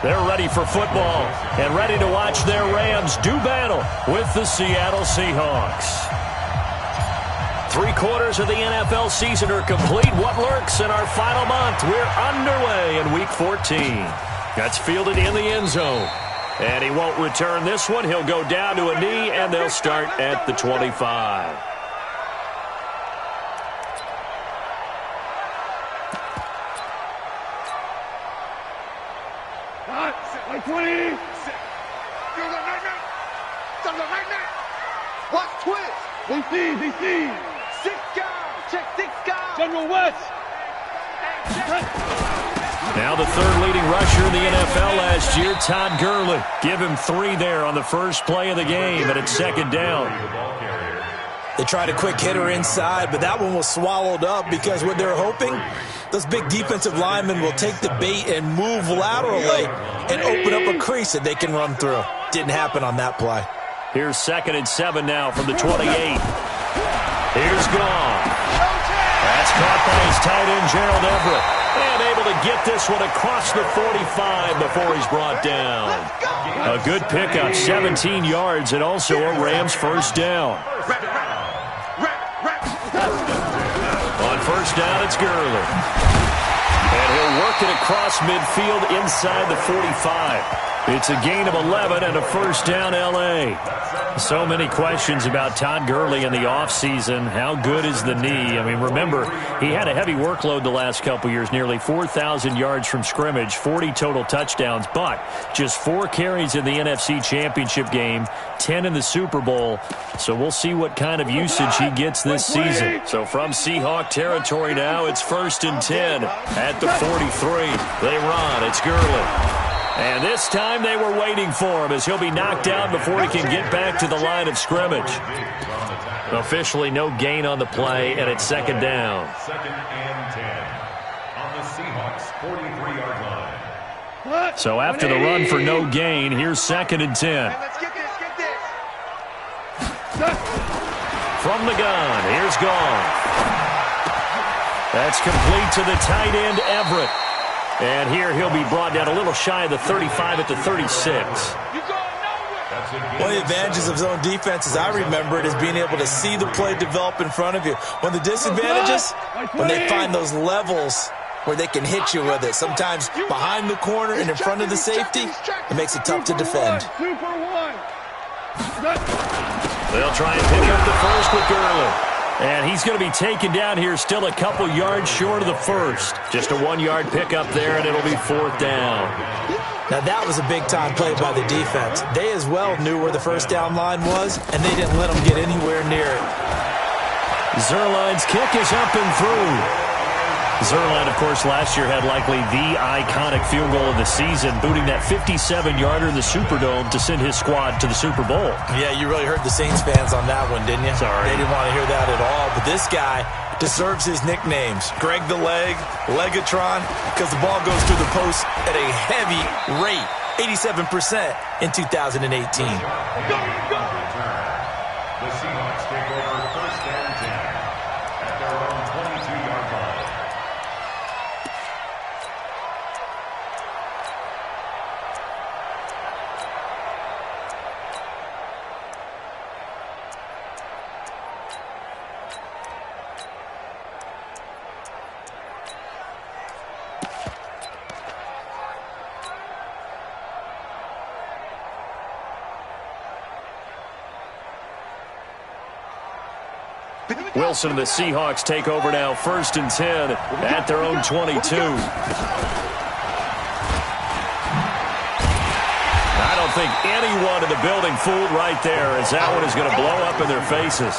They're ready for football and ready to watch their Rams do battle with the Seattle Seahawks. 3/4 of the NFL season are complete. What lurks in our final month? We're underway in Week 14. That's fielded in the end zone. And he won't return this one. He'll go down to a knee, and they'll start at the 25. Like 20. Watch twist. They see. 6 guys. Check 6 guys. General West. Now the third leading rusher in the NFL last year, Todd Gurley. Give him 3 there on the first play of the game, and it's 2nd down. They tried a quick hitter inside, but that one was swallowed up because what they're hoping, those big defensive linemen will take the bait and move laterally and open up a crease that they can run through. Didn't happen on that play. Here's 2nd and 7 now from the 28. Here's Gone. That's caught by his tight end, Gerald Everett. And able to get this one across the 45 before he's brought down. A good pickup, 17 yards, and also a Rams first down. On first down, it's Gurley. And he'll work it across midfield inside the 45. It's a gain of 11 and a first down, L.A. So many questions about Todd Gurley in the offseason. How good is the knee? I mean, remember, he had a heavy workload the last couple years, nearly 4,000 yards from scrimmage, 40 total touchdowns, but just 4 carries in the NFC Championship game, 10 in the Super Bowl. So we'll see what kind of usage he gets this season. So from Seahawk territory now, it's 1st and 10 at the 43. They run. It's Gurley. And this time they were waiting for him as he'll be knocked down before he can get back to the line of scrimmage. Officially no gain on the play, and it's 2nd down. 2nd and 10 on the Seahawks 43-yard line. So after the run for no gain, here's 2nd and 10. From the gun, here's Gone. That's complete to the tight end, Everett. And here he'll be brought down a little shy of the 35 at the 36. One of the advantages of zone defense, as I remember it, is being able to see the play develop in front of you. One of the disadvantages, when they find those levels where they can hit you with it, sometimes behind the corner and in front of the safety, it makes it tough to defend. They'll try and pick up the first with Gurley. And he's going to be taken down here still a couple yards short of the first. Just a 1-yard pickup there, and it'll be 4th down. Now that was a big-time play by the defense. They as well knew where the first down line was, and they didn't let them get anywhere near it. Zerline's kick is up and through. Zerline, of course, last year had likely the iconic field goal of the season, booting that 57-yarder in the Superdome to send his squad to the Super Bowl. Yeah, you really heard the Saints fans on that one, didn't you? Sorry. They didn't want to hear that at all. But this guy deserves his nicknames. Greg the Leg, Legatron, because the ball goes through the post at a heavy rate, 87% in 2018. The Seahawks take over 1st and 10 at their own 22-yard line. Wilson and the Seahawks take over now, 1st and 10 at their own 22. I don't think anyone in the building fooled right there, as that one is going to blow up in their faces.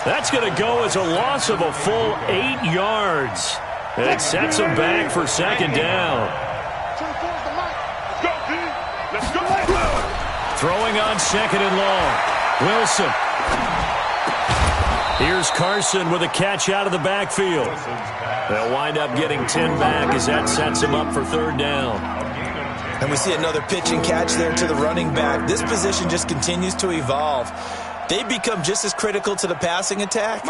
That's going to go as a loss of a full 8 yards. And it sets them back for 2nd down. Throwing on 2nd and long. Wilson. Here's Carson with a catch out of the backfield. They'll wind up getting 10 back as that sets him up for 3rd down. And we see another pitch and catch there to the running back. This position just continues to evolve. they become just as critical to the passing attack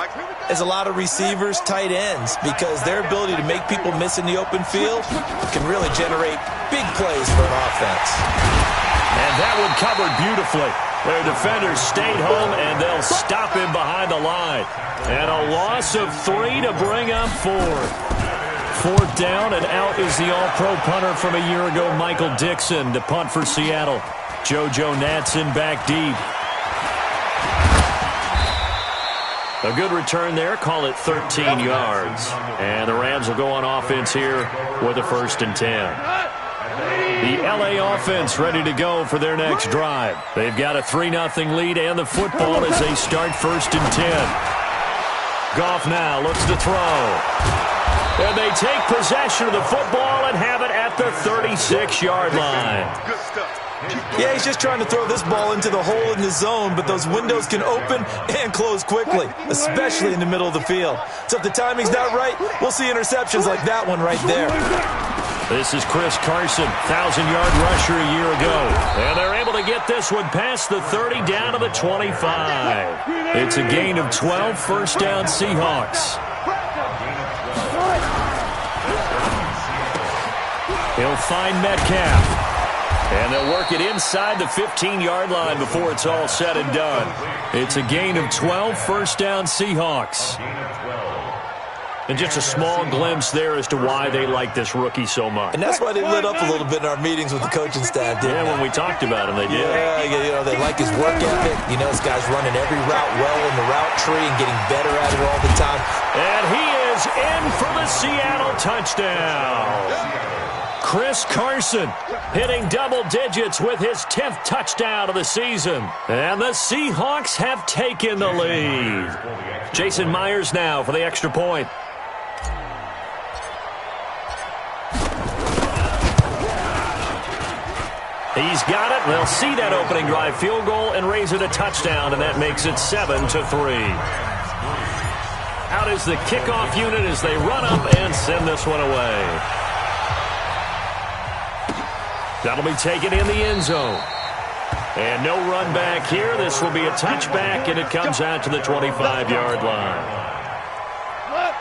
as a lot of receivers, tight ends, because their ability to make people miss in the open field can really generate big plays for an offense. And that one covered beautifully. Their defenders stayed home, and they'll stop him behind the line. And a loss of 3 to bring up 4. 4th down, and out is the all-pro punter from a year ago, Michael Dixon, to punt for Seattle. JoJo Natson back deep. A good return there. Call it 13 yards. And the Rams will go on offense here with a 1st and 10. The LA offense ready to go for their next drive. They've got a 3-0 lead and the football as they start 1st and 10. Goff now looks to throw. And they take possession of the football and have it at the 36-yard line. Yeah, he's just trying to throw this ball into the hole in the zone, but those windows can open and close quickly, especially in the middle of the field. So if the timing's not right, we'll see interceptions like that one right there. This is Chris Carson, 1,000-yard rusher a year ago. And they're able to get this one past the 30 down to the 25. It's a gain of 12, 1st down Seahawks. He'll find Metcalf. And they'll work it inside the 15-yard line before it's all said and done. It's a gain of 12, 1st down Seahawks. And just a small glimpse there as to why they like this rookie so much. And that's why they lit up a little bit in our meetings with the coaching staff, didn't they? Yeah, when we talked about him, they did. Yeah, you know, they like his work ethic. You know, this guy's running every route well in the route tree and getting better at it all the time. And he is in for the Seattle touchdown. Chris Carson hitting double digits with his 10th touchdown of the season. And the Seahawks have taken the lead. Jason Myers now for the extra point. He's got it. They'll see that opening drive field goal and raise it a touchdown, and that makes it 7-3. Out is the kickoff unit as they run up and send this one away. That'll be taken in the end zone. And no run back here. This will be a touchback, and it comes out to the 25-yard line.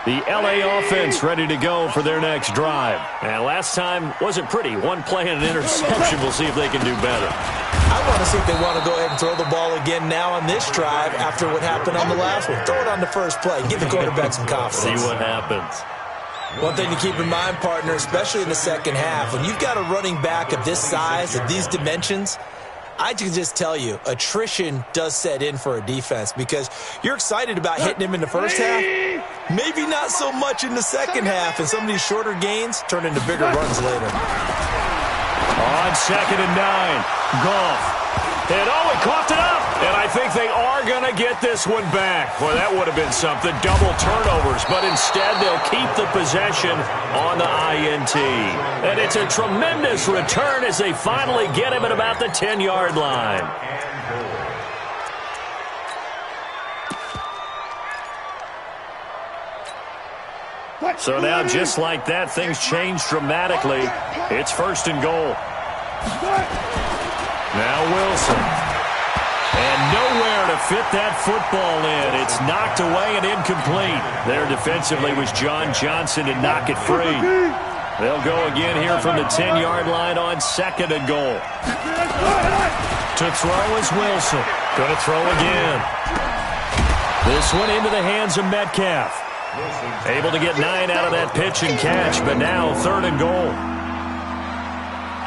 The LA offense ready to go for their next drive. And last time wasn't pretty. One play and an interception. We'll see if they can do better. I want to see if they want to go ahead and throw the ball again now on this drive after what happened on the last one. Throw it on the first play. Give the quarterback some confidence. See what happens. One thing to keep in mind, partner, especially in the second half, when you've got a running back of this size, of these dimensions, I can just tell you, attrition does set in for a defense because you're excited about hitting him in the first half. Maybe not so much in the second half, and some of these shorter gains turn into bigger runs later. On 2nd and 9, Goff. And he coughed it up. And I think they are going to get this one back. Boy, that would have been something. Double turnovers. But instead, they'll keep the possession on the INT. And it's a tremendous return as they finally get him at about the 10-yard line. So now, just like that, things change dramatically. It's 1st and goal. Now Wilson. And nowhere to fit that football in. It's knocked away and incomplete. There defensively was John Johnson to knock it free. They'll go again here from the 10-yard line on 2nd and goal. To throw is Wilson. Going to throw again. This one into the hands of Metcalf. Able to get 9 out of that pitch and catch, but now 3rd and goal.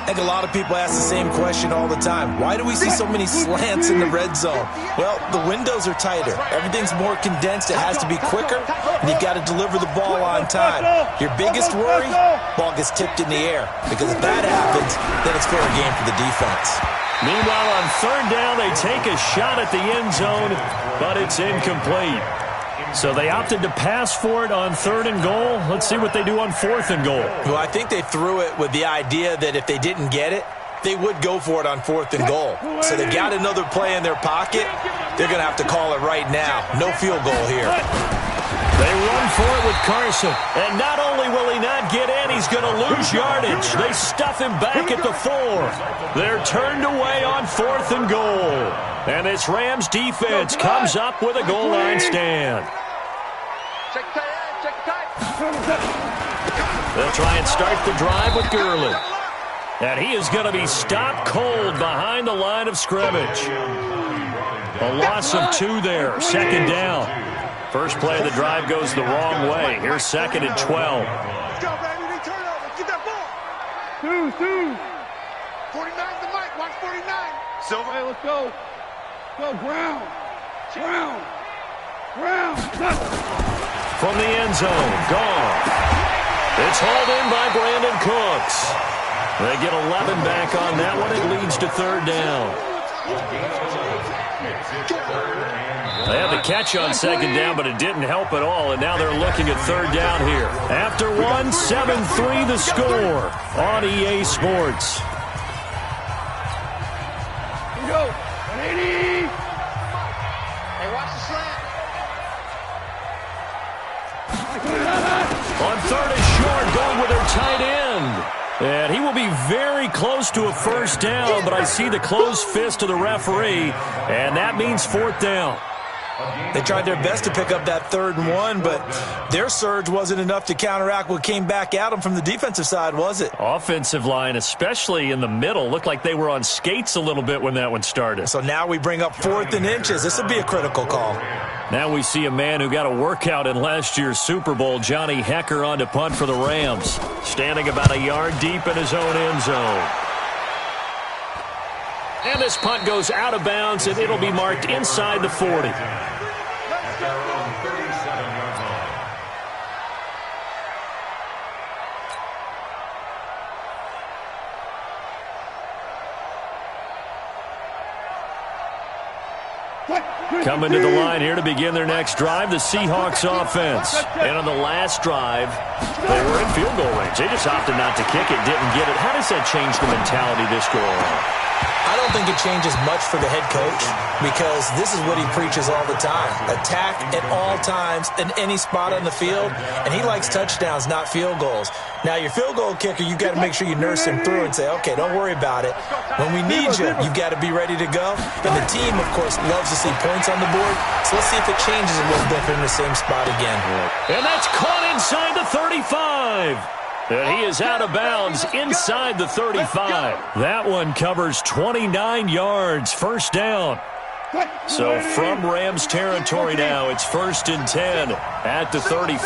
I think a lot of people ask the same question all the time. Why do we see so many slants in the red zone? Well, the windows are tighter. Everything's more condensed. It has to be quicker, and you've got to deliver the ball on time. Your biggest worry, ball gets tipped in the air. Because if that happens, then it's fair game for the defense. Meanwhile, on 3rd down, they take a shot at the end zone, but it's incomplete. So they opted to pass for it on 3rd and goal. Let's see what they do on 4th and goal. Well, I think they threw it with the idea that if they didn't get it, they would go for it on 4th and goal. So they've got another play in their pocket. They're going to have to call it right now. No field goal here. They run for it with Carson. And not only will he not get in, he's going to lose yardage. They stuff him back at the 4. They're turned away on 4th and goal. And this Rams defense comes up with a goal line stand. They'll try and start the drive with Gurley. And he is going to be stopped cold behind the line of scrimmage. A loss of 2 there, 2nd down. First play of the drive goes the wrong way. Here's 2nd and 12. Let's go, baby. They turn over. Get that ball. 2. 49's the mic. Watch 49. Silver. Hey, let's go. Go, ground. From the end zone, gone. It's hauled in by Brandon Cooks. They get 11 back on that one. It leads to 3rd down. They had the catch on 2nd down, but it didn't help at all, and now they're looking at 3rd down here. After 1, 7-3 the score on EA Sports. Here we go. 180. Hey, watch the slant. On 3rd and short, going with their tight end. And he will be very close to a 1st down, but I see the closed fist of the referee, and that means 4th down. They tried their best to pick up that 3rd and 1, but their surge wasn't enough to counteract what came back at them from the defensive side, was it? Offensive line, especially in the middle, looked like they were on skates a little bit when that one started. So now we bring up 4th and inches. This will be a critical call. Now we see a man who got a workout in last year's Super Bowl, Johnny Hecker, on to punt for the Rams, standing about a yard deep in his own end zone. And this punt goes out of bounds, and it'll be marked inside the 40. Coming to the line here to begin their next drive, the Seahawks offense. And on the last drive, they were in field goal range. They just opted not to kick it, didn't get it. How does that change the mentality this go around? I don't think it changes much for the head coach because this is what he preaches all the time. Attack at all times in any spot on the field, and he likes touchdowns, not field goals. Now, your field goal kicker, you've got to make sure you nurse him through and say, okay, don't worry about it. When we need you, you've got to be ready to go. And the team, of course, loves to see points on the board, so let's see if it changes a little bit in the same spot again. And that's caught inside the 35. And he is out of bounds inside the 35. That one covers 29 yards, 1st down. So from Rams territory now, it's 1st and 10 at the 34.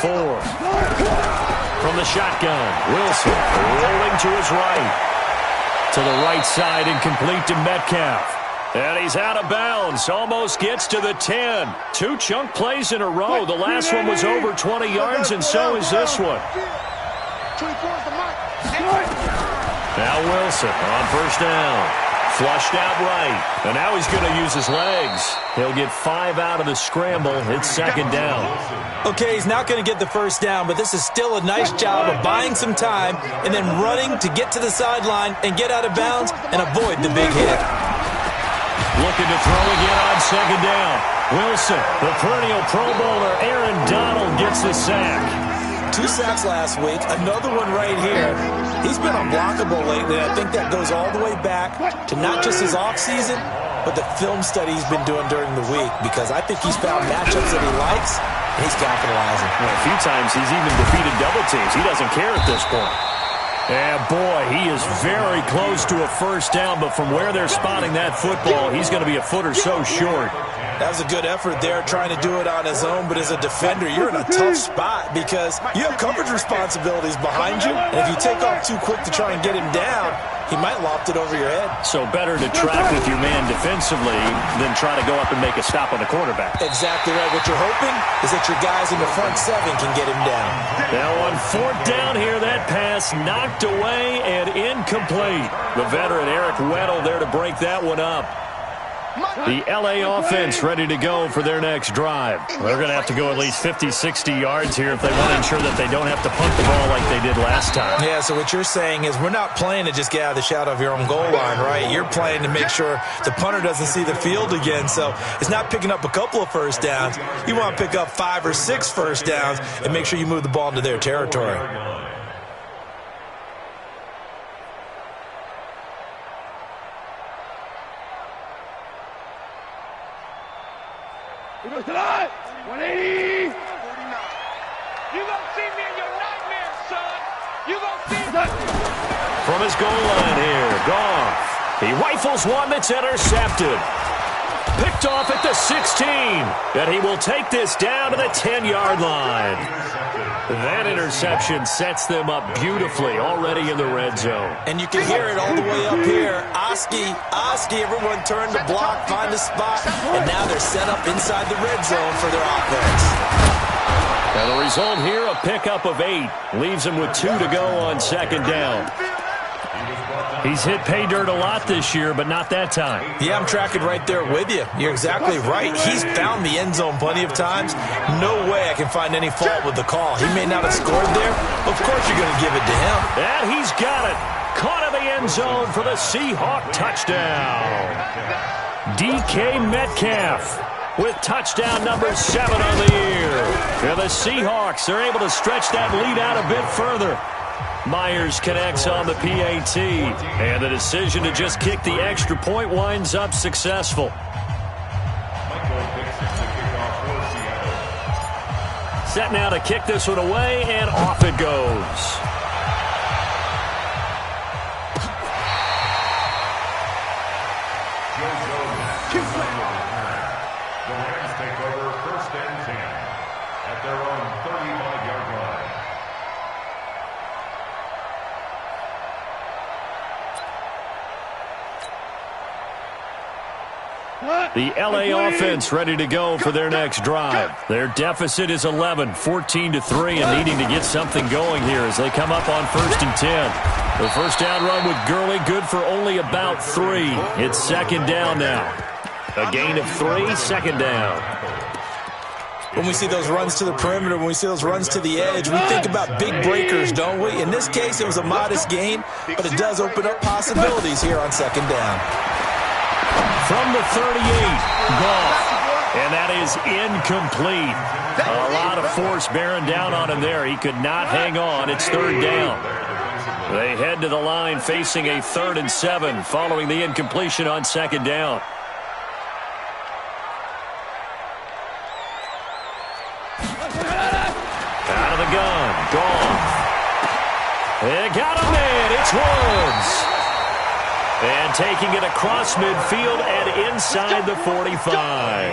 From the shotgun, Wilson rolling to his right. To the right side, incomplete to Metcalf. And he's out of bounds, almost gets to the 10. 2 chunk plays in a row. The last one was over 20 yards, and so is this one. 24 is the mark. Now Wilson on 1st down. Flushed out right. And now he's going to use his legs. He'll get 5 out of the scramble. It's 2nd down. Okay, he's not going to get the 1st down, but this is still a nice job of buying some time and then running to get to the sideline and get out of bounds and avoid the big hit. Looking to throw again on 2nd down. Wilson, the perennial Pro Bowler Aaron Donald gets the sack. 2 sacks last week, another one right here. He's been unblockable lately, and I think that goes all the way back to not just his offseason, but the film study he's been doing during the week, because I think he's found matchups that he likes, and he's capitalizing. Well, a few times he's even defeated double teams. He doesn't care at this point. And, boy, he is very close to a 1st down, but from where they're spotting that football, he's going to be a foot or so short. That was a good effort there, trying to do it on his own, but as a defender, you're in a tough spot because you have coverage responsibilities behind you, and if you take off too quick to try and get him down, he might loft it over your head. So better to track with your man defensively than try to go up and make a stop on the quarterback. Exactly right. What you're hoping is that your guys in the front 7 can get him down. Now on 4th down here, that pass knocked away and incomplete. The veteran Eric Weddle there to break that one up. The LA offense ready to go for their next drive. They're going to have to go at least 50, 60 yards here if they want to ensure that they don't have to punt the ball like they did last time. Yeah, so what you're saying is we're not playing to just get out of the shadow of your own goal line, right? You're playing to make sure the punter doesn't see the field again. So it's not picking up a couple of first downs. You want to pick up 5 or 6 first downs and make sure you move the ball into their territory. He goes to the 180. 49. You gonna see me in your nightmares, son. You gonna see me. From his goal line here, Goff. He rifles one that's intercepted. Picked off at the 16. And he will take this down to the 10-yard line. That interception sets them up beautifully already in the red zone. And you can hear it all the way up here. Oski, everyone turned to block, find a spot, and now they're set up inside the red zone for their offense. And the result here, a pickup of 8. Leaves him with 2 to go on second down. He's hit pay dirt a lot this year, but not that time. Yeah, I'm tracking right there with you. You're exactly right. He's found the end zone plenty of times. No way I can find any fault with the call. He may not have scored there. Of course you're going to give it to him. And he's got it. Caught in the end zone for the Seahawk touchdown. DK Metcalf with touchdown number 7 on the year. And the Seahawks are able to stretch that lead out a bit further. Myers connects on the PAT, and the decision to just kick the extra point winds up successful. Set now to kick this one away, and off it goes. The Rams take over 1st and 10 at their own 35-yard line. The LA offense ready to go for their next drive. Their deficit is 11, 14-3, and needing to get something going here as they come up on 1st and 10. The first down run with Gurley, good for only about 3. It's second down now. A gain of 3, second down. When we see those runs to the perimeter, when we see those runs to the edge, we think about big breakers, don't we? In this case, it was a modest gain, but it does open up possibilities here on second down. From the 38, Goff. And that is incomplete. A lot of force bearing down on him there. He could not hang on. It's 3rd down. They head to the line facing a 3rd and 7 following the incompletion on second down. Out of the gun, Goff. They got him in. It's Woods. And taking it across midfield and inside the 45.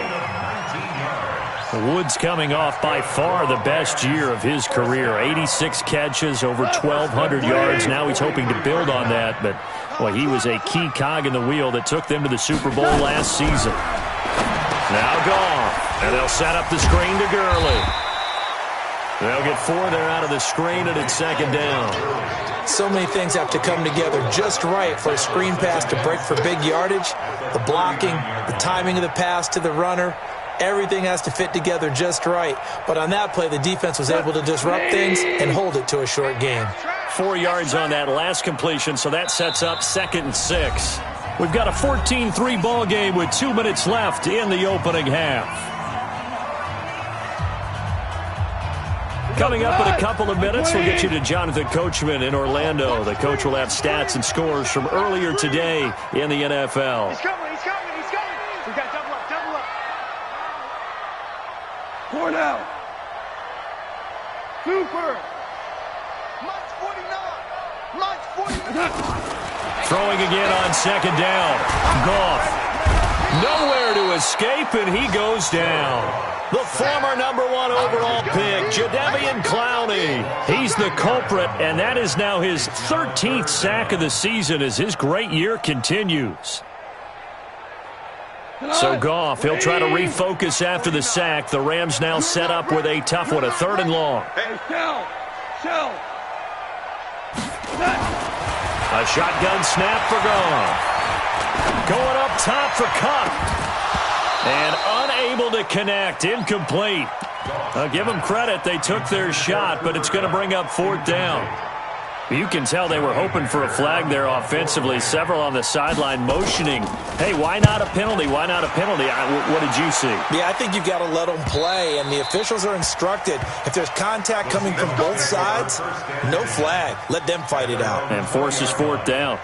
Woods coming off by far the best year of his career. 86 catches, over 1,200 yards. Now he's hoping to build on that. But, boy, he was a key cog in the wheel that took them to the Super Bowl last season. Now Goff. And they'll set up the screen to Gurley. They'll get 4 there out of the screen, and it's second down. So many things have to come together just right for a screen pass to break for big yardage. The blocking, the timing of the pass to the runner, everything has to fit together just right. But on that play, the defense was able to disrupt things and hold it to a short gain. 4 yards on that last completion, so that sets up 2nd and 6. We've got a 14-3 ball game with 2 minutes left in the opening half. Coming up in a couple of minutes, we'll get you to Jonathan Coachman in Orlando. The coach will have stats and scores from earlier today in the NFL. He's coming. We got double up. 4 now. Super. Mike's 49. Throwing again on second down. Goff. Nowhere to escape, and he goes down. The former #1 overall pick, Jadeveon Clowney. He's the culprit, and that is now his 13th sack of the season as his great year continues. So Goff, he'll try to refocus after the sack. The Rams now set up with a tough one, a 3rd and long. Hey, Shell. A shotgun snap for Goff. Going up top for Cup. And unable to connect. Incomplete. I'll give them credit. They took their shot, but it's going to bring up 4th down. You can tell they were hoping for a flag there offensively. Several on the sideline motioning, hey, why not a penalty? Why not a penalty? What did you see? Yeah, I think you've got to let them play, and the officials are instructed. If there's contact coming from both sides, no flag. Let them fight it out. And forces 4th down.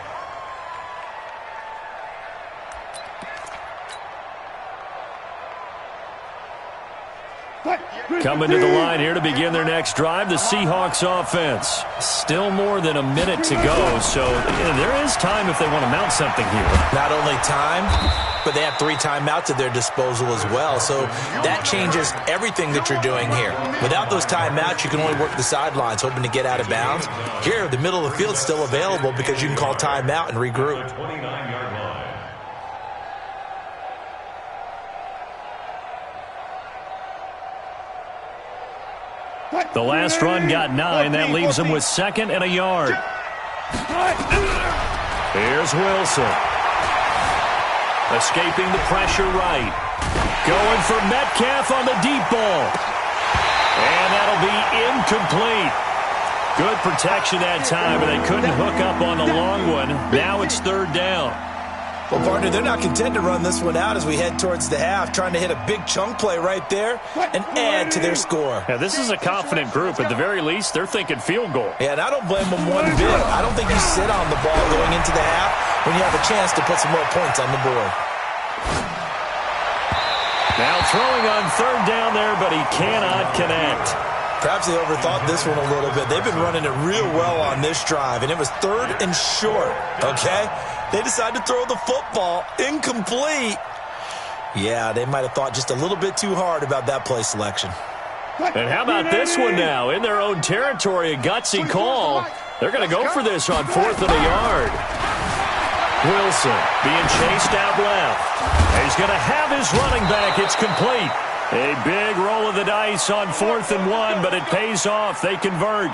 Coming to the line here to begin their next drive, the Seahawks offense. Still more than a minute to go, so there is time if they want to mount something here. Not only time, but they have 3 timeouts at their disposal as well, so that changes everything that you're doing here. Without those timeouts, you can only work the sidelines, hoping to get out of bounds. Here, the middle of the field is still available because you can call timeout and regroup. The last run got 9. That leaves them with 2nd and a yard. Here's Wilson. Escaping the pressure right. Going for Metcalf on the deep ball. And that'll be incomplete. Good protection that time, but they couldn't hook up on the long one. Now it's 3rd down. Well, partner, they're not content to run this one out as we head towards the half, trying to hit a big chunk play right there and add to their score. Yeah, this is a confident group. At the very least, they're thinking field goal. Yeah, and I don't blame them one bit. I don't think you sit on the ball going into the half when you have a chance to put some more points on the board. Now throwing on 3rd down there, but he cannot connect. Perhaps they overthought this one a little bit. They've been running it real well on this drive, and it was 3rd and short, okay? They decided to throw the football incomplete. Yeah, they might have thought just a little bit too hard about that play selection. And how about this one now? In their own territory, a gutsy call. They're going to go for this on 4th and a yard. Wilson being chased out left. He's going to have his running back. It's complete. A big roll of the dice on 4th and 1, but it pays off. They convert.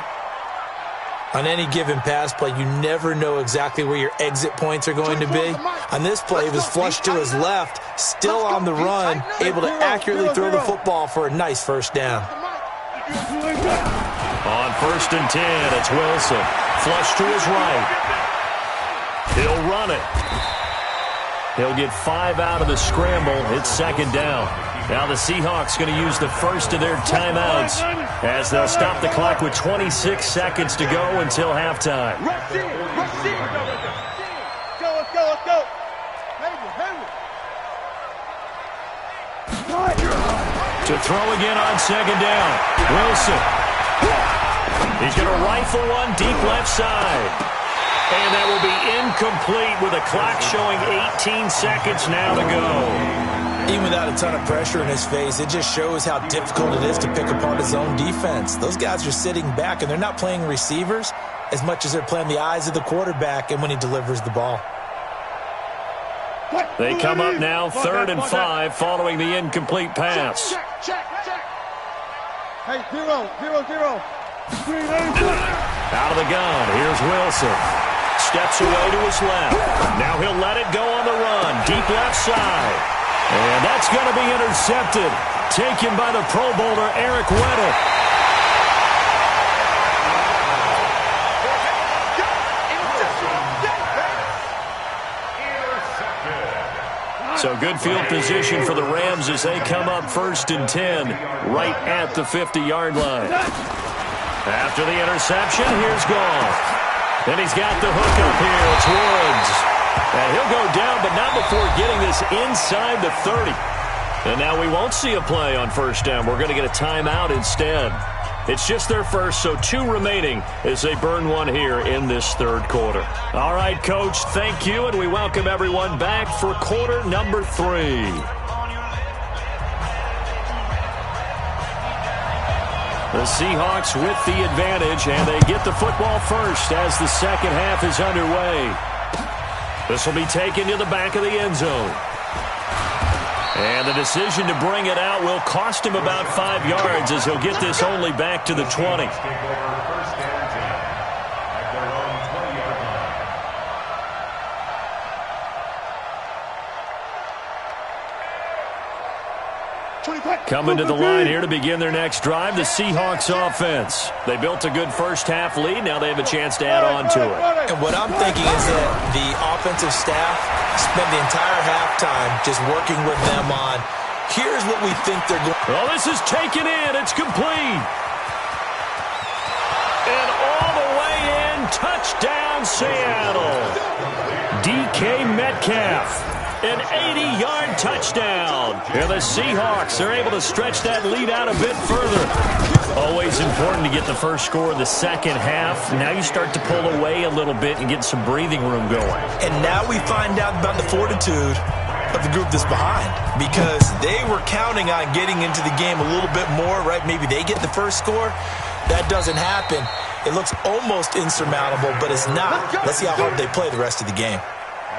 On any given pass play, you never know exactly where your exit points are going to be. On this play, he was flushed to his left, still on the run, able to accurately throw the football for a nice 1st down. On 1st and 10, it's Wilson. Flush to his right. He'll run it. He'll get 5 out of the scramble. It's 2nd down. Now the Seahawks going to use the first of their timeouts as they'll stop the clock with 26 seconds to go until halftime. Let's go. To throw again on 2nd down. Wilson. He's going to rifle one deep left side. And that will be incomplete with a clock showing 18 seconds now to go. Even without a ton of pressure in his face, it just shows how difficult it is to pick apart his own defense. Those guys are sitting back, and they're not playing receivers as much as they're playing the eyes of the quarterback and when he delivers the ball. They come up now 3rd and 5 following the incomplete pass. Check. Hey, 0. Out of the gun, here's Wilson. Steps away to his left. Now he'll let it go on the run. Deep left side. And that's going to be intercepted. Taken by the Pro Bowler, Eric Weddle. So good field position for the Rams as they come up 1st and 10 right at the 50-yard line. After the interception, here's Goff. And he's got the hook up here. It's Woods. And he'll go down, but not before getting this inside the 30. And now we won't see a play on 1st down. We're going to get a timeout instead. It's just their first, so 2 remaining as they burn one here in this 3rd quarter. All right, Coach, thank you, and we welcome everyone back for quarter number 3. The Seahawks with the advantage, and they get the football first as the 2nd half is underway. This will be taken to the back of the end zone. And the decision to bring it out will cost him about 5 yards as he'll get this only back to the 20. Coming to the line here to begin their next drive, the Seahawks offense. They built a good first-half lead. Now they have a chance to add on to it. And what I'm thinking is that the offensive staff spent the entire halftime just working with them on, here's what we think they're going to do. Well, this is taken in. It's complete. And all the way in, touchdown Seattle. DK Metcalf. An 80-yard touchdown. And the Seahawks are able to stretch that lead out a bit further. Always important to get the first score of the second half. Now you start to pull away a little bit and get some breathing room going. And now we find out about the fortitude of the group that's behind, because they were counting on getting into the game a little bit more, right? Maybe they get the first score. That doesn't happen. It looks almost insurmountable, but it's not. Let's see how hard they play the rest of the game.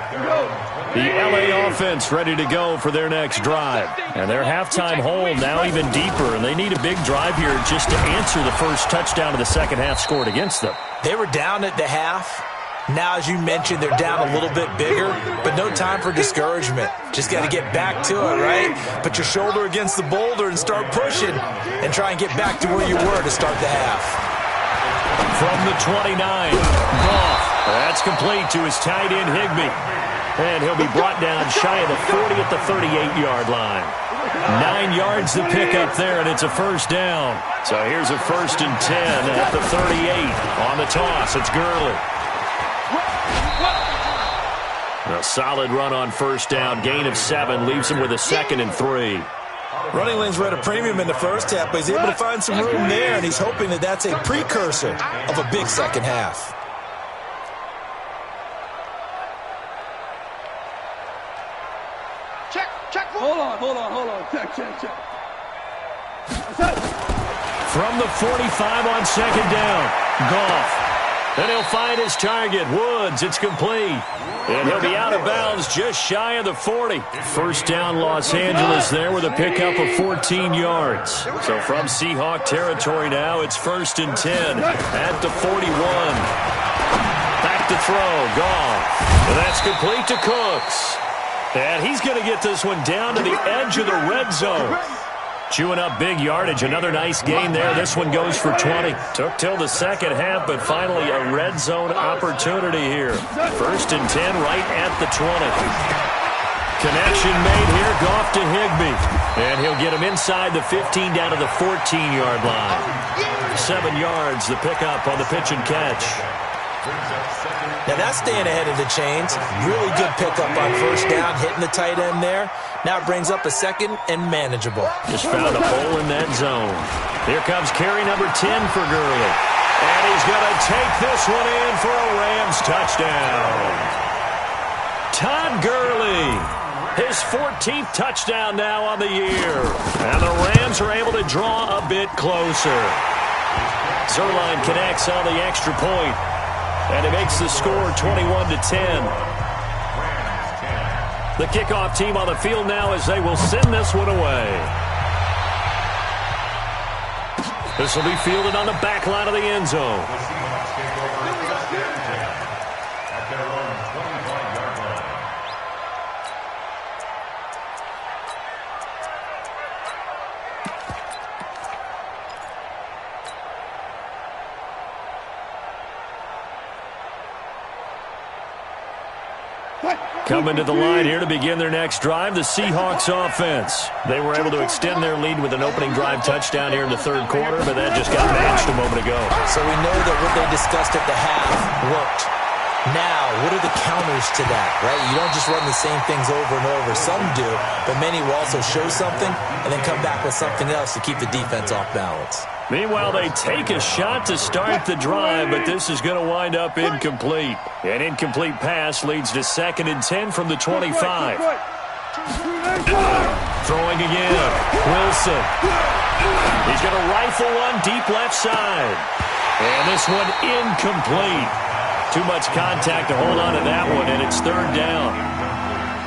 The LA offense ready to go for their next drive. And their halftime hole now even deeper, and they need a big drive here just to answer the first touchdown of the second half scored against them. They were down at the half. Now, as you mentioned, they're down a little bit bigger, but no time for discouragement. Just got to get back to it, right? Put your shoulder against the boulder and start pushing and try and get back to where you were to start the half. From the 29, Goff. That's complete to his tight end, Higbee. And he'll be brought down shy of the 40 at the 38-yard line. 9 yards to pick up there, and it's a first down. So here's a 1st and 10 at the 38. On the toss, it's Gurley. A solid run on first down. Gain of 7 leaves him with a 2nd and 3. Running lanes were at a premium in the first half, but he's able to find some room there, and he's hoping that that's a precursor of a big second half. Hold on. Check. From the 45 on second down, Goff. And he'll find his target, Woods. It's complete. And he'll be out of bounds just shy of the 40. First down, Los Angeles there with a pickup of 14 yards. So from Seahawk territory now, it's 1st and 10 at the 41. Back to throw, Goff. And that's complete to Cooks. And he's going to get this one down to the edge of the red zone. Chewing up big yardage. Another nice gain there. This one goes for 20. Took till the second half, but finally a red zone opportunity here. 1st and 10 right at the 20. Connection made here. Goff to Higbee. And he'll get him inside the 15 down to the 14-yard line. 7 yards, the pickup on the pitch and catch. Now that's staying ahead of the chains. Really good pickup on first down, hitting the tight end there. Now it brings up a 2nd and manageable. Just found a hole in that zone. Here comes carry number 10 for Gurley. And he's going to take this one in for a Rams touchdown. Todd Gurley, his 14th touchdown now on the year. And the Rams are able to draw a bit closer. Zerline connects on the extra point. And it makes the score 21-10. The kickoff team on the field now as they will send this one away. This will be fielded on the back line of the end zone. Coming to the line here to begin their next drive, the Seahawks offense. They were able to extend their lead with an opening drive touchdown here in the third quarter, but that just got matched a moment ago. So we know that what they discussed at the half worked. Now, what are the counters to that, right? You don't just run the same things over and over. Some do, but many will also show something and then come back with something else to keep the defense off balance. Meanwhile, they take a shot to start the drive, but this is going to wind up incomplete. An incomplete pass leads to 2nd and 10 from the 25. Throwing again. Wilson. He's going to rifle one deep left side. And this one incomplete. Too much contact to hold on to that one, and it's 3rd down.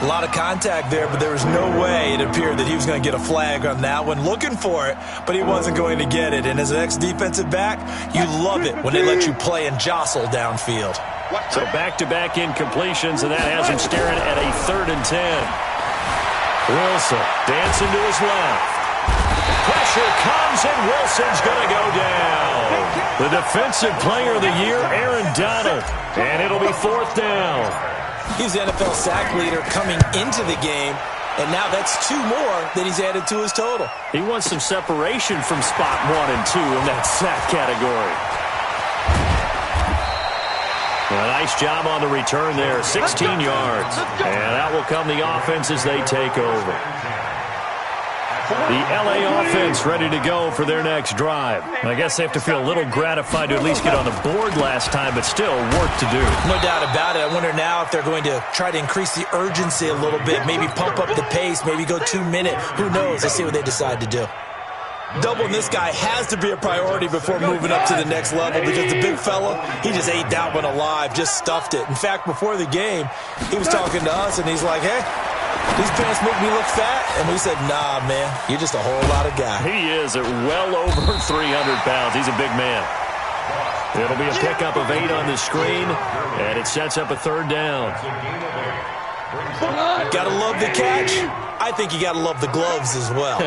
A lot of contact there, but there was no way it appeared that he was going to get a flag on that one. Looking for it, but he wasn't going to get it. And as an ex-defensive back, you love it when they let you play and jostle downfield. So back-to-back incompletions, and that has him staring at a 3rd and 10. Wilson dancing to his left. Pressure comes, and Wilson's going to go down. The defensive player of the year, Aaron Donald. And it'll be fourth down. He's the NFL sack leader coming into the game, and now that's 2 more that he's added to his total. He wants some separation from spot 1 and 2 in that sack category. A nice job on the return there, 16 yards. And that will come the offense as they take over. The LA offense ready to go for their next drive. I guess they have to feel a little gratified to at least get on the board last time, but still work to do. No doubt about it. I wonder now if they're going to try to increase the urgency a little bit, maybe pump up the pace, maybe go 2-minute. Who knows? Let's see what they decide to do. Doubling this guy has to be a priority before moving up to the next level because the big fella, he just ate that one alive, just stuffed it. In fact, before the game, he was talking to us, and he's like, hey, these pants make me look fat. And we said, nah, man, you're just a whole lot of guy. He is at well over 300 pounds. He's a big man. It'll be a pickup of 8 on the screen, and it sets up a third down. Gotta love the catch. I think you gotta love the gloves as well.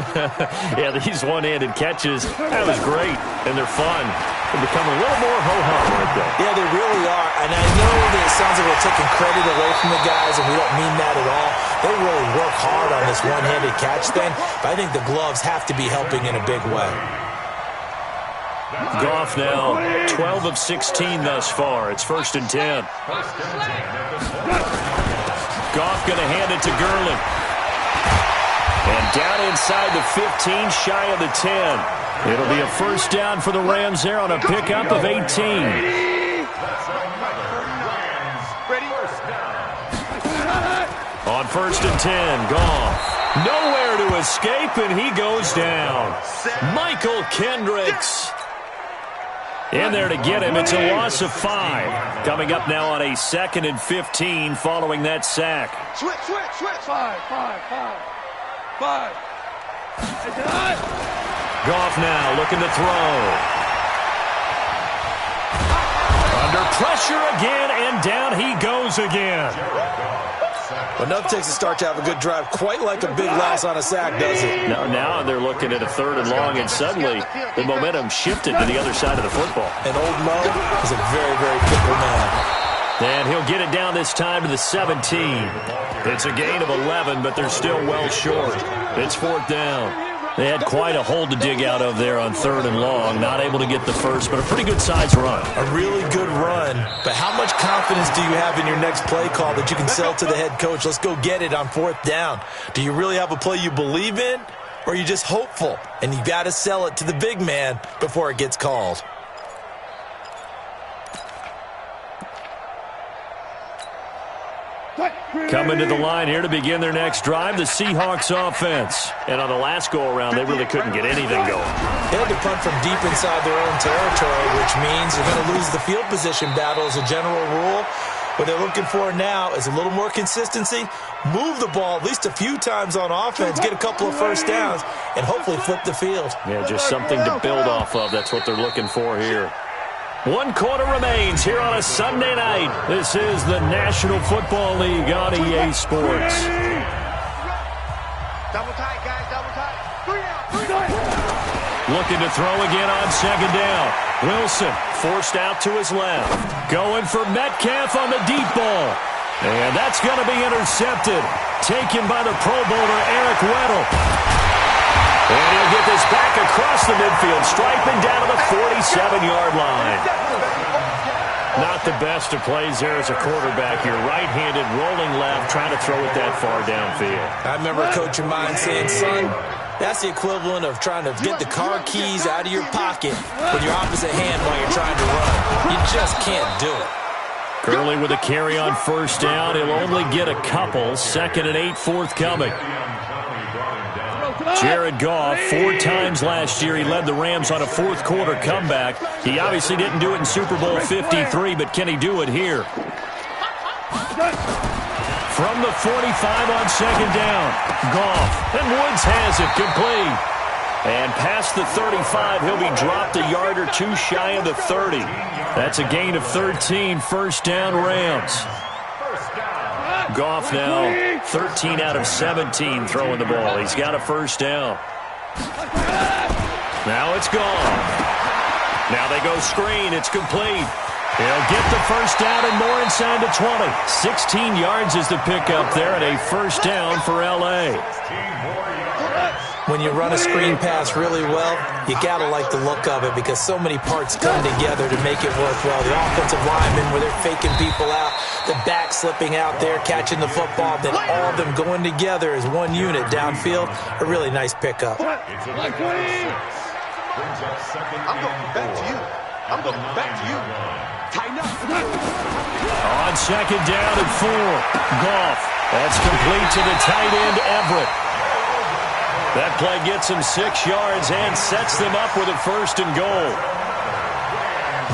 Yeah, these one-handed catches, that was great, and they're fun. They become a little more ho-hum, aren't they? Yeah, they really are. And I know that it sounds like we're taking credit away from the guys, and we don't mean that at all. They really work hard on this one-handed catch thing, but I think the gloves have to be helping in a big way. Goff now 12 of 16 thus far. It's 1st and 10. Goff going to hand it to Gurley. And down inside the 15, shy of the 10. It'll be a first down for the Rams there on a pickup of 18. On 1st and 10, Goff. Nowhere to escape, and he goes down. Michael Kendricks in there to get him. It's a loss of 5. Coming up now on a 2nd and 15 following that sack. Switch. 5. Goff now looking to throw. Under pressure again, and down he goes again. Well, nothing takes a start to have a good drive quite like a big loss on a sack, does it? Now they're looking at a 3rd and long, and suddenly the momentum shifted to the other side of the football. And old Mo is a very, very fickle man. And he'll get it down this time to the 17. It's a gain of 11, but they're still well short. It's 4th down. They had quite a hole to dig out of there on 3rd and long. Not able to get the first, but a pretty good-sized run. A really good run. But how much confidence do you have in your next play call that you can sell to the head coach? Let's go get it on 4th down. Do you really have a play you believe in, or are you just hopeful? And you got to sell it to the big man before it gets called. Coming to the line here to begin their next drive, the Seahawks offense. And on the last go-around, they really couldn't get anything going. They had to punt from deep inside their own territory, which means you're going to lose the field position battle as a general rule. What they're looking for now is a little more consistency, move the ball at least a few times on offense, get a couple of first downs, and hopefully flip the field. Yeah, just something to build off of. That's what they're looking for here. 1 quarter remains here on a Sunday night. This is the National Football League on EA Sports. Double tight, guys, double tight. 3 out. Looking to throw again on 2nd down. Wilson forced out to his left. Going for Metcalf on the deep ball. And that's going to be intercepted. Taken by the Pro Bowler Eric Weddle. And he'll get this back across the midfield, striping down to the 47-yard line. Not the best of plays there as a quarterback. You're right-handed, rolling left, trying to throw it that far downfield. I remember a coach of mine saying, son, that's the equivalent of trying to get the car keys out of your pocket with your opposite hand while you're trying to run. You just can't do it. Gurley with a carry on 1st down. He'll only get a couple. 2nd and 8 forthcoming. Jared Goff, 4 times last year, he led the Rams on a 4th quarter comeback. He obviously didn't do it in Super Bowl 53, but can he do it here? From the 45 on 2nd down, Goff, and Woods has it complete. And past the 35, he'll be dropped a yard or 2 shy of the 30. That's a gain of 13, 1st down Rams. Goff now 13 out of 17 throwing the ball. He's got a 1st down. Now it's gone. Now they go screen. It's complete. He'll get the first down and more inside the 20. 16 yards is the pickup there, and a first down for L.A. When you run a screen pass really well, you got to like the look of it because so many parts come together to make it work well. The offensive linemen, where they're faking people out, the back slipping out there, catching the football, then all of them going together as one unit downfield. A really nice pickup. I'm going back to you. I'm going back to you. Tighten up. On second down and 4. Goff. That's complete to the tight end, Everett. That play gets him 6 yards and sets them up with a first and goal.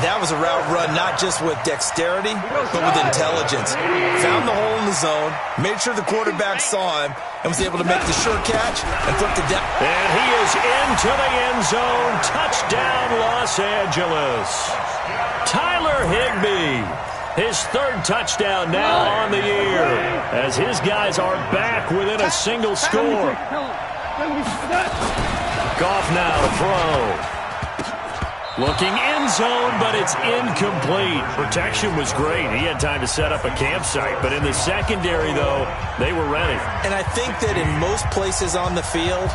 That was a route run not just with dexterity, but with intelligence. Found the hole in the zone, made sure the quarterback saw him, and was able to make the sure catch and flip the down. And he is into the end zone. Touchdown, Los Angeles. Tyler Higbee. His third touchdown now on the year as his guys are back within a single score. Goff now to throw. Looking end zone, but it's incomplete. Protection was great. He had time to set up a campsite, but in the secondary, though, they were ready. And I think that in most places on the field,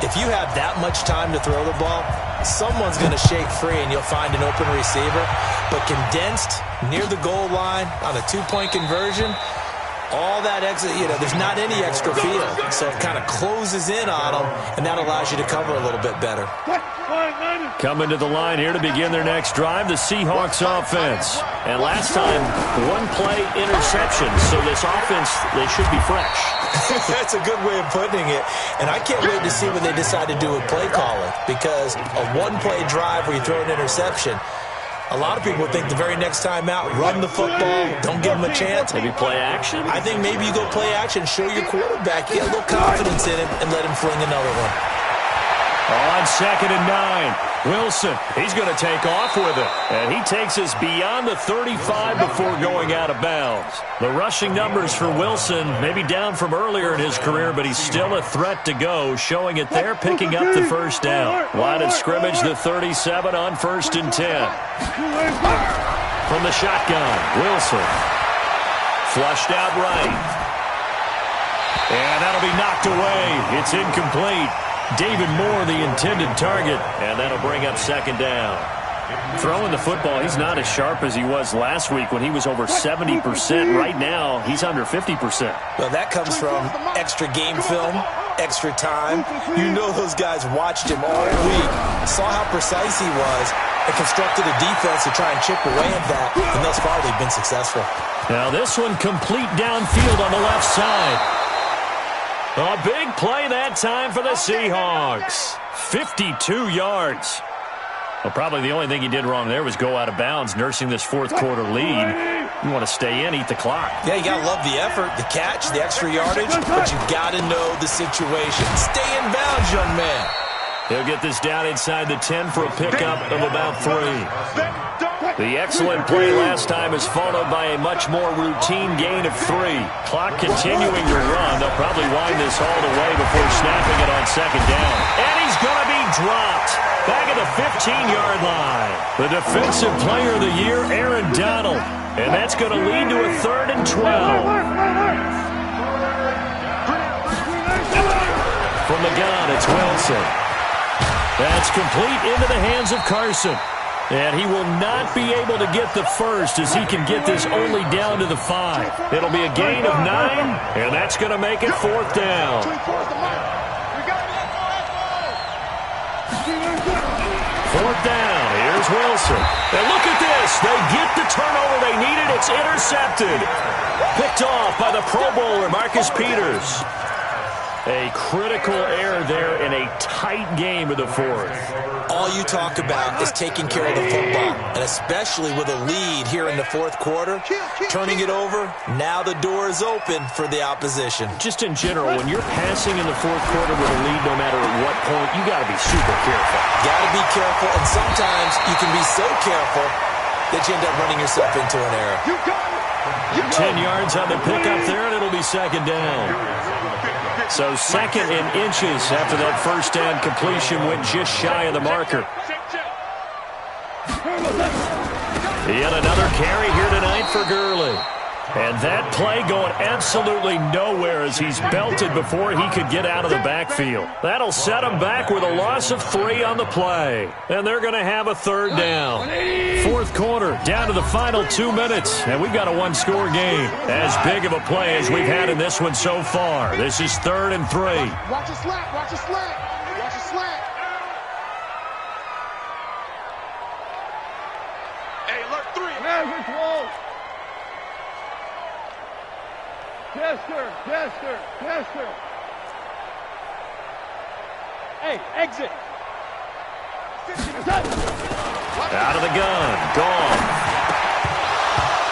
if you have that much time to throw the ball, someone's going to shake free and you'll find an open receiver. But condensed near the goal line on a two-point conversion, all that exit, there's not any extra field. So it kind of closes in on them, and that allows you to cover a little bit better. Coming to the line here to begin their next drive, the Seahawks offense. And last time, one play interception. So this offense, they should be fresh. That's a good way of putting it. And I can't wait to see what they decide to do with play calling, because a one-play drive where you throw an interception, a lot of people think the very next time out, run the football, don't give them a chance. Maybe play action? I think maybe you go play action, show your quarterback, get a little confidence in it, and let him fling another one. On second and 9, Wilson, he's going to take off with it. And he takes us beyond the 35 before going out of bounds. The rushing numbers for Wilson, maybe down from earlier in his career, but he's still a threat to go, showing it there, picking up the first down. Line of scrimmage, the 37 on 1st and 10. From the shotgun, Wilson. Flushed out right. And that'll be knocked away. It's incomplete. David Moore, the intended target, and that'll bring up second down. Throwing the football, he's not as sharp as he was last week when he was over 70%. Right now, he's under 50%. Well, that comes from extra game film, extra time. You know those guys watched him all week, saw how precise he was, and constructed a defense to try and chip away at that, and thus far they've been successful. Now this one complete downfield on the left side. A big play that time for the Seahawks. 52 yards. Well, probably the only thing he did wrong there was go out of bounds, nursing this fourth quarter lead. You want to stay in, eat the clock. Yeah, you got to love the effort, the catch, the extra yardage, but you got to know the situation. Stay in bounds, young man. He'll get this down inside the 10 for a pickup of about 3. The excellent play last time is followed by a much more routine gain of 3. Clock continuing to run. They'll probably wind this all the way before snapping it on second down. And he's going to be dropped back at the 15-yard line. The defensive player of the year, Aaron Donald. And that's going to lead to a 3rd and 12. From the gun, it's Wilson. That's complete into the hands of Carson. And he will not be able to get the first as he can get this only down to the 5. It'll be a gain of 9, and that's going to make it 4th down. 4th down. Here's Wilson. And look at this. They get the turnover they needed. It's intercepted. Picked off by the Pro Bowler, Marcus Peters. A critical error there in a tight game of the 4th. All you talk about is taking care of the football, and especially with a lead here in the 4th quarter, turning it over, now the door is open for the opposition. Just in general, when you're passing in the 4th quarter with a lead, no matter at what point, you got to be super careful. Got to be careful, and sometimes you can be so careful that you end up running yourself into an error. 10 yards on the pickup there, and it'll be second down. So second in inches after that first down completion went just shy of the marker. Yet another carry here tonight for Gurley. And that play going absolutely nowhere as he's belted before he could get out of the backfield. That'll set him back with a loss of 3 on the play. And they're going to have a third down. Fourth quarter, down to the final 2 minutes. And we've got a one-score game. As big of a play as we've had in this one so far. This is 3rd and 3. Watch a slack, watch a slack, watch a slack. Hey, alert 3. Average roll. Chester. Hey, exit. Out of the gun. Gone.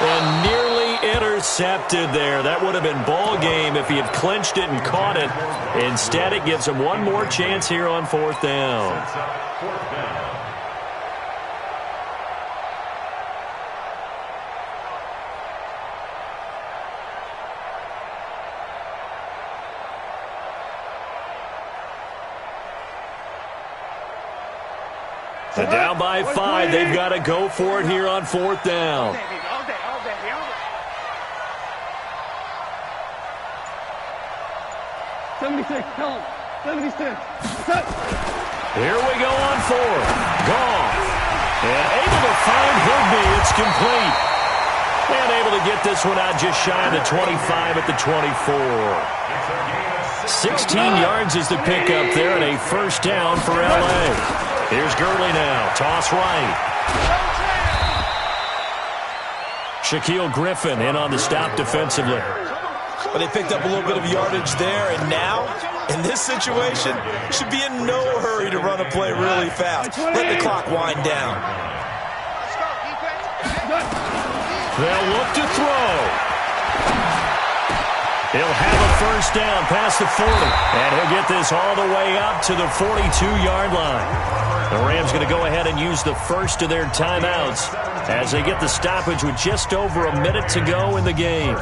And nearly intercepted there. That would have been ball game if he had clinched it and caught it. Instead, it gives him one more chance here on 4th down. So down by 5, they've got to go for it here on 4th down. All day. 76, tell him. 76. Here we go on 4th. Goff. And able to find Higbee. It's complete. And able to get this one out just shy of the 25 at the 24. 16 yards is the pickup there and a first down for L.A. Here's Gurley now. Toss right. Shaquille Griffin in on the stop defensively. But they picked up a little bit of yardage there, and now, in this situation, should be in no hurry to run a play really fast. Let the clock wind down. They'll look to throw. He'll have a first down past the 40, and he'll get this all the way up to the 42-yard line. The Rams going to go ahead and use the first of their timeouts as they get the stoppage with just over a minute to go in the game.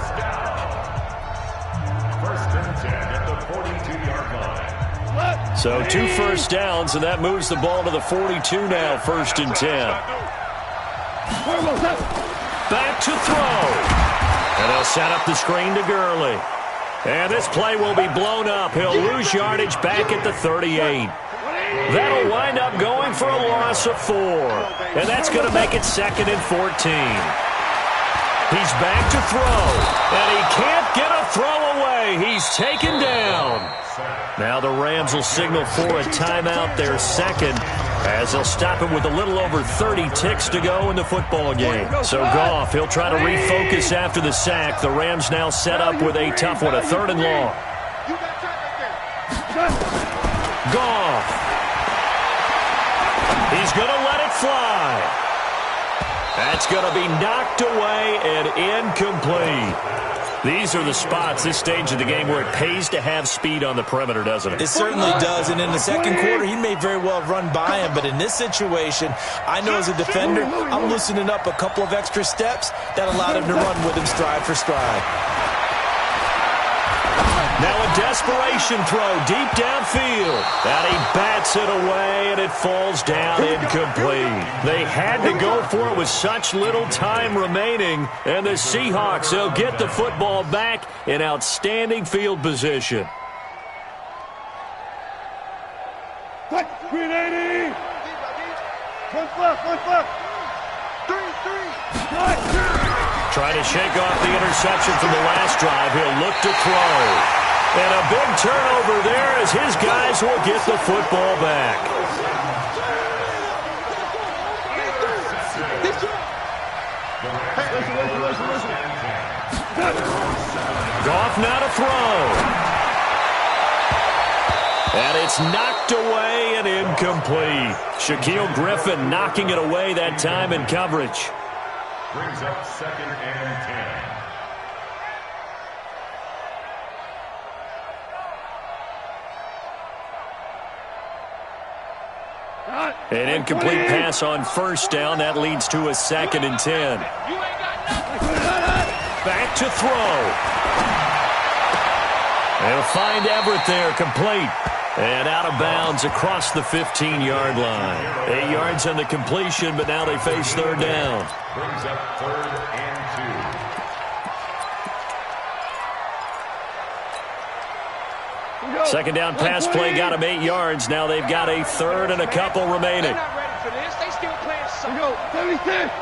First and 10 at the 42-yard line. So 2 first downs, and that moves the ball to the 42 now, 1st and 10. Back to throw. And they'll set up the screen to Gurley. And this play will be blown up. He'll lose yardage back at the 38. That'll wind up going for a loss of 4. And that's going to make it 2nd and 14. He's back to throw. And he can't get a throw away. He's taken down. Now the Rams will signal for a timeout, their second, as they'll stop him with a little over 30 ticks to go in the football game. So Goff, he'll try to refocus after the sack. The Rams now set up with a tough one, a 3rd and long. Goff. He's going to let it fly. That's going to be knocked away and incomplete. These are the spots, this stage of the game, where it pays to have speed on the perimeter, doesn't it? It certainly does, and in the second quarter, he may very well run by him, but in this situation, I know as a defender, I'm loosening up a couple of extra steps that allowed him to run with him stride for stride. Now a desperation throw deep downfield. And he bats it away, and it falls down incomplete. They had to go for it with such little time remaining. And the Seahawks, they'll get the football back in outstanding field position. 380. One flip. 3. Trying to shake off the interception from the last drive. He'll look to throw. And a big turnover there as his guys will get the football back. Goff now to throw. And it's knocked away and incomplete. Shaquille Griffin knocking it away that time in coverage. Brings up 2nd and 10. An incomplete pass on first down. That leads to a 2nd and 10. Back to throw. They'll find Everett there, complete. And out of bounds across the 15-yard line. 8 yards on the completion, but now they face third down. Brings up 3rd and 2. Second down pass play got them 8 yards. Now they've got a third and a couple remaining. They're not ready for this. They still playing something. Go, 76.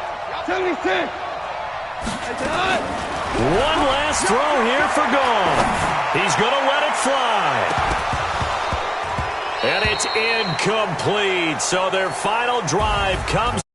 76. One last throw here for Gone. He's going to let it fly. And it's incomplete. So their final drive comes